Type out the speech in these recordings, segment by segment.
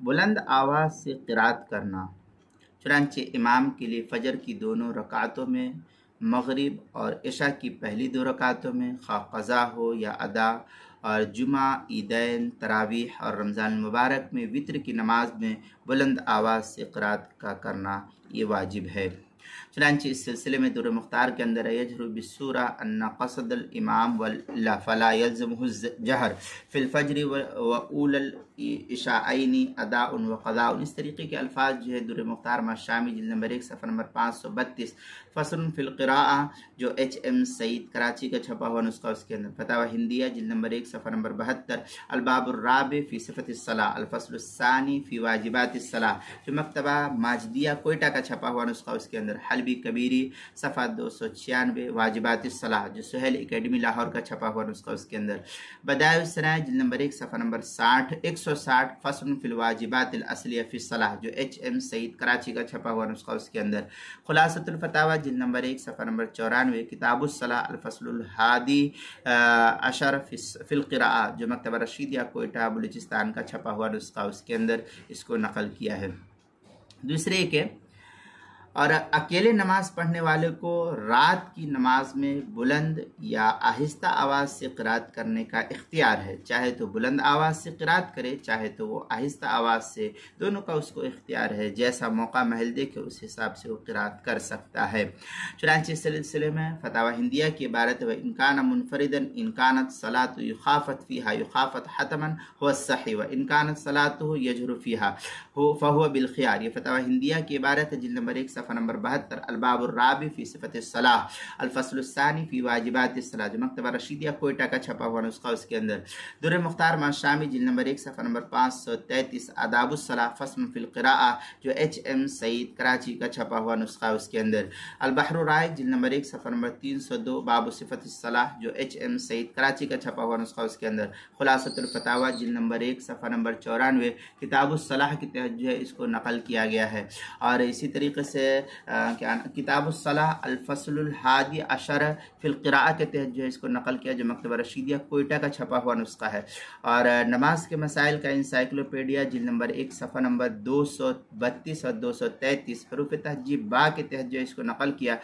بلند آواز سے قرات کرنا، چنانچہ امام کے لیے فجر کی دونوں رکعتوں میں، مغرب اور عشاء کی پہلی 2 رکعتوں میں، خواہ قضا ہو یا ادا، اور جمعہ، عیدین، تراویح اور رمضان المبارک میں وتر کی نماز میں بلند آواز سے قرات کا کرنا یہ واجب ہے۔ چنانچہ اس سلسلے میں در مختار کے اندر یجہر بالسورہ ان قصد الامام فلا یلزمہ الجہر فی الفجر واول العشاءین اداء وقضاء، اس طریقے کے الفاظ جو ہے در مختار شامی جلد نمبر 1 صفحہ نمبر 532، فصل فی القراءہ جو ایچ ایم سعید کراچی کا چھپا ہوا نسخہ اس کے اندر، فتاوی ہندیہ جلد نمبر 1 صفحہ نمبر 72، الباب الرابع فی صفت الصلاۃ، الفصل الثانی فی واجبات الصلاۃ جو مکتبہ ماجدیہ کوئٹہ کا چھپا ہوا نسخہ اس کے اندر، حلبی کبیری صفحہ 296، واجبات الصلاۃ جو سہیل اکیڈمی لاہور کا چھپا ہوا نسخہ اس کے اندر، بدائع الصنائع جلد نمبر 1 صفحہ نمبر 160، فصل فی الواجبات الاصلیہ فی الصلاۃ جو ایچ ایم سعید کراچی کا چھپا ہوا نسخہ اس کے اندر، خلاصۃ الفتاوی جلد نمبر 1 صفحہ نمبر 94، کتاب الصلاۃ الفصل الحادی عشر فی القراءۃ جو مکتبہ رشیدیہ کوئٹہ بلوچستان کا چھپا ہوا نسخہ اس کے اندر اس کو نقل کیا ہے۔ دوسرے کہ اور اکیلے نماز پڑھنے والے کو رات کی نماز میں بلند یا آہستہ آواز سے قرات کرنے کا اختیار ہے، چاہے تو بلند آواز سے قرات کرے، چاہے تو وہ آہستہ آواز سے، دونوں کا اس کو اختیار ہے، جیسا موقع محل دیکھے اس حساب سے وہ قرات کر سکتا ہے۔ چنانچہ اس سلسلے میں فتاوی ہندیہ کی عبارت ہے وَإِنْ كَانَ مُنْفَرِدًا إِنْ كَانَتْ صَلَاةُ يُخَافَتْ فِيهَا يُخَافَتْ حَتَمًا هُوَ الصَّحِيحُ وَإِنْ كَانَتْ صَلَاةُهُ يَجْهُرُ فِيهَا فَهُوَ بِالْخِيَارِ، یہ فتاوی ہندیہ کی عبارت ہے جلد نمبر 1 صفحہ نمبر 72، الباب الرابع فی صفت الصلاۃ، الفصل الثانی فی واجبات الصلاۃ جو مکتبہ رشیدیہ کوئٹہ کا چھپا ہوا نسخہ اس کے اندر، در مختار شامی جلد نمبر 1 صفحہ نمبر 533، آداب الصلاۃ فصل فی القراءۃ جو ایچ ایم سعید کراچی کا چھپا ہوا نسخہ اس کے اندر، البحر الرائق جلد نمبر 1 صفحہ نمبر 302، باب صفت الصلاۃ جو ایچ ایم سعید کراچی کا چھپا ہوا نسخہ اس کے اندر، خلاصۃ الفتاوی جلد نمبر 1 صفحہ نمبر 94، کتاب الصلاۃ کے تحت جو ہے اس کو نقل کیا گیا ہے۔ اور اسی طریقے سے کتاب الصلاۃ الفصل الحادی عشر فی القراءۃ کے تحت جو ہے اس کو نقل کیا جو مکتبہ رشیدیہ کوئٹہ کا چھپا ہوا نسخہ ہے۔ اور نماز کے مسائل کا انسائکلوپیڈیا جلد نمبر 1 صفحہ نمبر 232 اور 233، حروف تہجیب با کے تحت جو اس کو نقل کیا،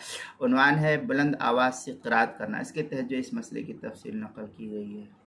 عنوان ہے بلند آواز سے قرات کرنا، اس کے تحت جو اس مسئلے کی تفصیل نقل کی گئی ہے۔